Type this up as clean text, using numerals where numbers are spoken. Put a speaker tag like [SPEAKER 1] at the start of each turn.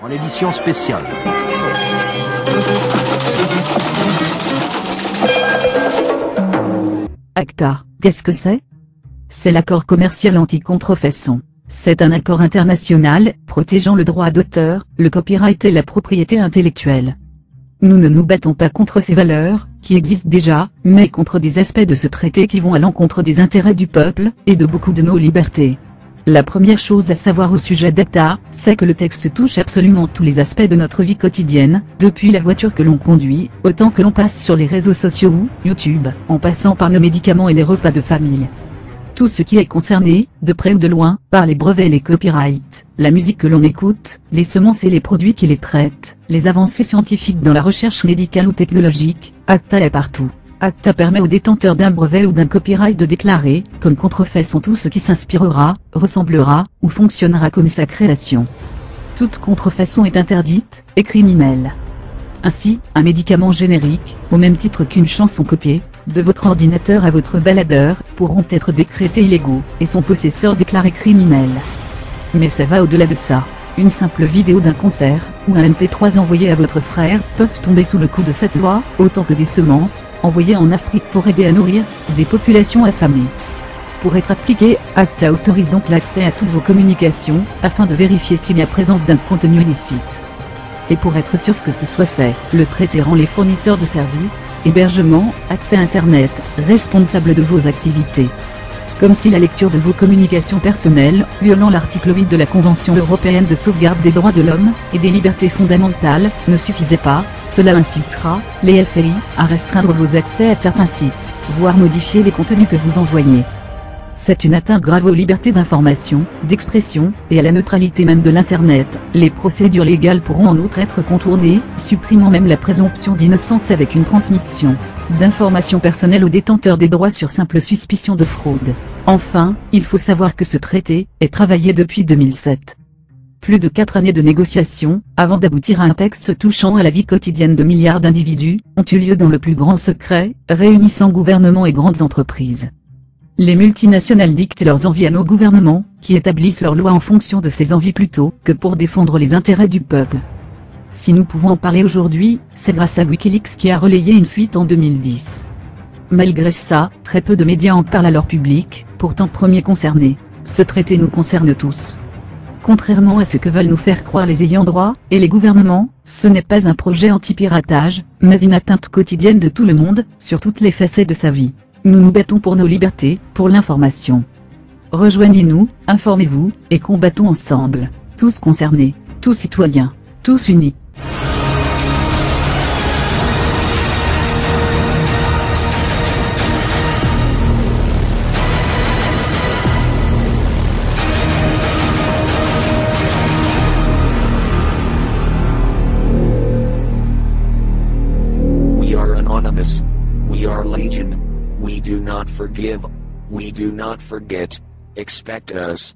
[SPEAKER 1] en édition spéciale.
[SPEAKER 2] ACTA, qu'est-ce que c'est? C'est l'accord commercial anti-contrefaçon. C'est un accord international, protégeant le droit d'auteur, le copyright et la propriété intellectuelle. Nous ne nous battons pas contre ces valeurs, qui existent déjà, mais contre des aspects de ce traité qui vont à l'encontre des intérêts du peuple, et de beaucoup de nos libertés. La première chose à savoir au sujet d'ACTA, c'est que le texte touche absolument tous les aspects de notre vie quotidienne, depuis la voiture que l'on conduit, autant que l'on passe sur les réseaux sociaux ou YouTube, en passant par nos médicaments et les repas de famille. Tout ce qui est concerné, de près ou de loin, par les brevets et les copyrights, la musique que l'on écoute, les semences et les produits qui les traitent, les avancées scientifiques dans la recherche médicale ou technologique, ACTA est partout. ACTA permet aux détenteurs d'un brevet ou d'un copyright de déclarer, comme contrefaçon tout ce qui s'inspirera, ressemblera, ou fonctionnera comme sa création. Toute contrefaçon est interdite, et criminelle. Ainsi, un médicament générique, au même titre qu'une chanson copiée, de votre ordinateur à votre baladeur, pourront être décrétés illégaux, et son possesseur déclaré criminel. Mais ça va au-delà de ça. Une simple vidéo d'un concert, ou un MP3 envoyé à votre frère, peuvent tomber sous le coup de cette loi, autant que des semences, envoyées en Afrique pour aider à nourrir des populations affamées. Pour être appliqué, ACTA autorise donc l'accès à toutes vos communications, afin de vérifier s'il y a présence d'un contenu illicite. Et pour être sûr que ce soit fait, le traité rend les fournisseurs de services, hébergement, accès à Internet, responsables de vos activités. Comme si la lecture de vos communications personnelles, violant l'article 8 de la Convention européenne de sauvegarde des droits de l'homme, et des libertés fondamentales, ne suffisait pas, cela incitera les FAI à restreindre vos accès à certains sites, voire modifier les contenus que vous envoyez. C'est une atteinte grave aux libertés d'information, d'expression, et à la neutralité même de l'Internet. Les procédures légales pourront en outre être contournées, supprimant même la présomption d'innocence avec une transmission d'informations personnelles aux détenteurs des droits sur simple suspicion de fraude. Enfin, il faut savoir que ce traité est travaillé depuis 2007. Plus de 4 années de négociations, avant d'aboutir à un texte touchant à la vie quotidienne de milliards d'individus, ont eu lieu dans le plus grand secret, réunissant gouvernements et grandes entreprises. Les multinationales dictent leurs envies à nos gouvernements, qui établissent leurs lois en fonction de ces envies plutôt que pour défendre les intérêts du peuple. Si nous pouvons en parler aujourd'hui, c'est grâce à Wikileaks qui a relayé une fuite en 2010. Malgré ça, très peu de médias en parlent à leur public, pourtant premiers concernés. Ce traité nous concerne tous. Contrairement à ce que veulent nous faire croire les ayants droit, et les gouvernements, ce n'est pas un projet anti-piratage, mais une atteinte quotidienne de tout le monde, sur toutes les facettes de sa vie. Nous nous battons pour nos libertés, pour l'information. Rejoignez-nous, informez-vous, et combattons ensemble. Tous concernés, tous citoyens, tous unis.
[SPEAKER 3] We are anonymous. We are legion. We do not forgive. We do not forget. Expect us.